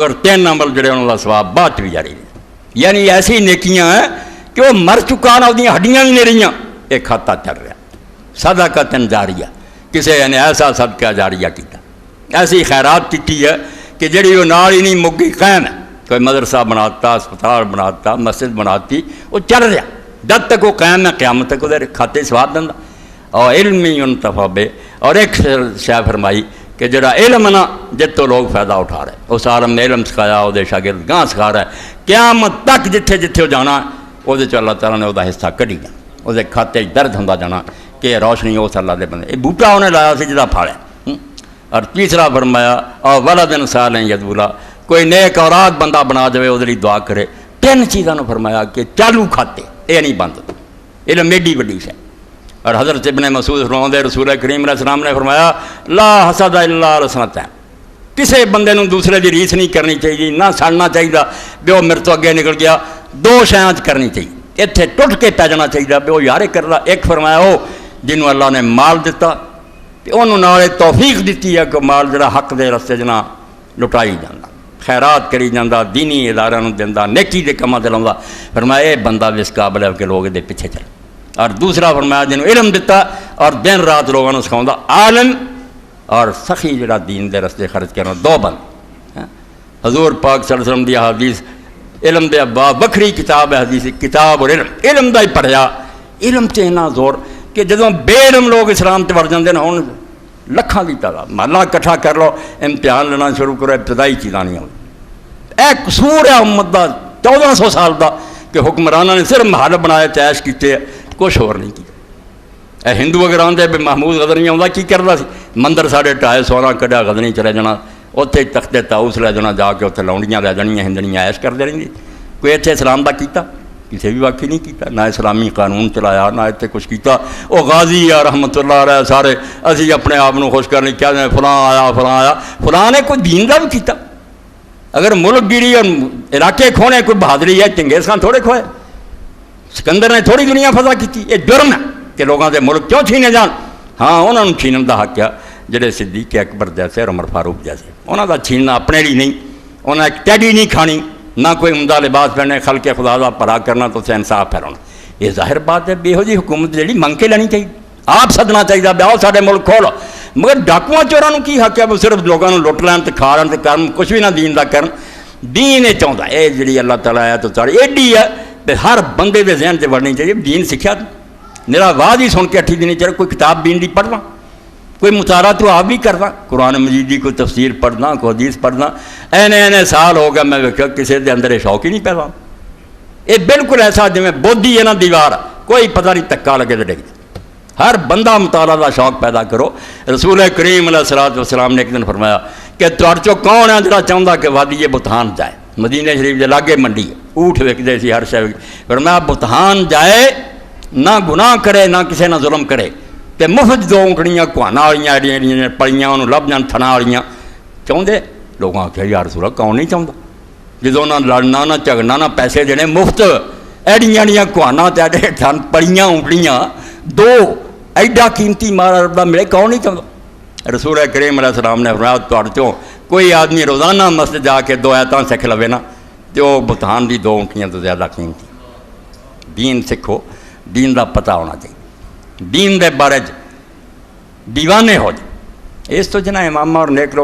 اور 3 عمل جڑے انہوں کا سواب بعد بھی جاری ہے، یعنی ایسی نیکیاں ہیں کہ وہ مر چکا نہ وہ ہڈیاں بھی نہیں رہیاں، ایک کھاتا چل رہا صدقۃ جاریہ، کسی نے ایسا صدقہ جاریہ کیتا، ایسی خیرات کی ہے کہ جڑی وہ نال ہی نہیں مکی قائم ہے، کوئی مدرسہ بناتا، اسپتال بناتا، مسجد بناتی، وہ چل رہا جب تک وہ قائم ہے قیامت تک وہ کھاتے سواب دینا۔ اور علم ينتفع بے، اور ایک شے فرمائی کہ جڑا علم نا جت تو لوگ فائدہ اٹھا رہے، اس عالم نے علم سکھایا، وہ شاگرد گاں سکھا رہا ہے، قیامت تک جتھے جتھے وہ جانا وہ اللہ تعالیٰ نے وہ حصہ کڈی جانا، وہ کھاتے درد ہوتا جانا کہ روشنی اس اللہ دے بندے، یہ بوٹا انہیں لایا سی جہاں پھاڑا۔ اور تیسرا فرمایا اور ولد صالح یدعو لہ، کوئی نیک اولاد بندہ بنا دے وہ دعا کرے۔ 3 چیزوں نے فرمایا کہ چالو کھاتے یہ نہیں بند، علم ایڈی وڈی ہے۔ اور حضرت ابن مسعود فرماتے رسول کریم علیہ السلام نے فرمایا لا حسد الا الحسنتین، کسی بندے نوں دوسرے دی ریس نہیں کرنی چاہیے، نہ سڑنا چاہیے بھی وہ میرے تو اگے نکل گیا، 2 شیاں کرنی چاہیے، اتنے ٹوٹ کے پی جانا چاہیے بھی وہ یارے کر رہا۔ ایک فرمایا وہ جنہوں اللہ نے مال دیتا کہ انہوں نے توفیق دیتی ہے کہ مال جڑا حق دے رستے جنا لٹائی جانا، خیرات کری جانا، دینی اداروں دینا، نیکی دے کماں تے لاؤندا، فرمایا یہ بندہ بھی اس قابل ہے کہ لوگ دے پیچھے چلے۔ اور دوسرا فرمایا جنہوں علم دیتا اور دن رات لوگوں نے سکھاؤں، عالم اور سخی جڑا دین دے رستے خرچ کرنا، 2 بند۔ حضور پاک صلی اللہ علیہ وسلم دی حدیث علم دے ابواب، وکھری کتاب ہے حدیث کتاب اور علم دا ہی پڑھیا، علم تے اتنا زور کہ جدوں بے علم لوگ اسلام تے وڑ جاندے نا، ہن لکھاں دی تعداد، محلہ اکٹھا کر لو، امتحان لینا شروع کرو، ابتدائی چیزاں نہیں ہوئی۔ ایک قصور ہے امت دا 1400 سال دا کہ حکمرانوں نے صرف محل بنائے، عیش کیتے، کچھ اور نہیں کیا۔ ہندو اگر آدھے بھی محمود غزنی آتا کی کرتا سی، مندر ساڑھے 250 سونا کڈیا، غزنی چلے جانا، اتنے تختے تاؤس لے جانا، جا کے اتنے لاؤنڈیاں لے جانیاں، ہندنیاں عیش کرتے رہی۔ کوئی اتنے اسلام دا کیتا؟ کسی بھی واقعی نہیں کیتا، نہ اسلامی قانون چلایا، نہ اتنے کچھ کیتا۔ وہ غازی یا رحمت اللہ علیہ سارے اسی اپنے آپ کو خوش کرنے کیا جائے فلاں آیا فلاں آیا، فلاں نے کوئی دین دا بھی کیتا۔ اگر ملک گیری اور علاقے کھونے کوئی بہادری ہے، چنگیز خان تھوڑے کھوئے، سکندر نے تھوڑی دنیا فضا کی، یہ جرم ہے کہ لوگوں کے ملک کیوں چھینے جان۔ ہاں انہوں نے چھینن کا حق ہے، جڑے صدیق اکبر جیسے اور عمر فاروق جیسے، انہوں کا چھیننا اپنے لیے نہیں، انہیں ایک ٹیڈی نہیں کھانی، نہ کوئی عمدہ لباس پہنے، خلق خدا کا بھلا کرنا تو اسے انصاف پھیلانا۔ یہ ظاہر بات ہے بے ہو جی حکومت جی منگ کے لینی چاہیے، آپ سدنا چاہیے بھی آؤ سارے ملک کھولو، مگر ڈاکواں چوراں کی حق ہے وہ صرف لوگوں لٹ لین تو کھا لین تو کرن، کچھ بھی نہ دین کا کرن۔ دین یہ چاہتا ہے یہ جی اللہ تعالیٰ ہے تو ساری ایڈی ہے کہ ہر بندے کے ذہن سے بڑھنی چاہیے۔ دین سیکھا میرا آواز ہی سن کے اٹھی دینی چاہیے، کوئی کتاب دین دی پڑھنا، کوئی مطالعہ تو آپ بھی کرنا، قرآن مجید کی کوئی تفسیر پڑھنا، کوئی حدیث پڑھنا۔ اینے سال ہو گیا میں ویکھیا کسی کے اندر یہ شوق ہی نہیں پیدا۔ یہ بالکل ایسا جی بودھی ہے نا دیوار، کوئی پتہ نہیں تکا لگے تو ڈگ جائے۔ ہر بندہ مطالعہ کا شوق پیدا کرو۔ رسول کریم علیہ الصلوۃ والسلام نے ایک دن فرمایا کہ تہاڈے چوں کون ہے جڑا چاہتا کہ وادی بتان جائے؟ مدینہ شریف کے لاگے منڈی ہے، اونٹ وکدے سی، ہر شے فرمایا بتان جائے، نہ گناہ کرے نہ کسی نہ ظلم کرے، تے مفت 2 اونٹڑیاں کوانا والیاں ایڈیاں پڑیاں انہوں لب جان تھنا والیاں چاہتے۔ لوگوں آخیا یا رسول اللہ کون نہیں چاہتا؟ جدوں نہ لڑنا نہ جھگڑنا نہ پیسے دینے، مفت ایڈیاں ایڈیاں کوانا تے ایڈے تھن پڑیاں اونٹڑیاں 2 ایڈا قیمتی مال رب دا ملے، کون نہیں چاہتا؟ رسول کریم علیہ السلام نے فرمایا تہاڈے چوں کوئی آدمی روزانہ مسجد جا کے 2 آیتاں سکھ لوے نا تو وہ بتان دی 2 اونٹیاں تو زیادہ قیمتی۔ دین سکھو، دین دا پتہ ہونا چاہیے، دین دے بارے دیوانے ہو جائے۔ اس تو جنہیں امامہ اور نیک لوگ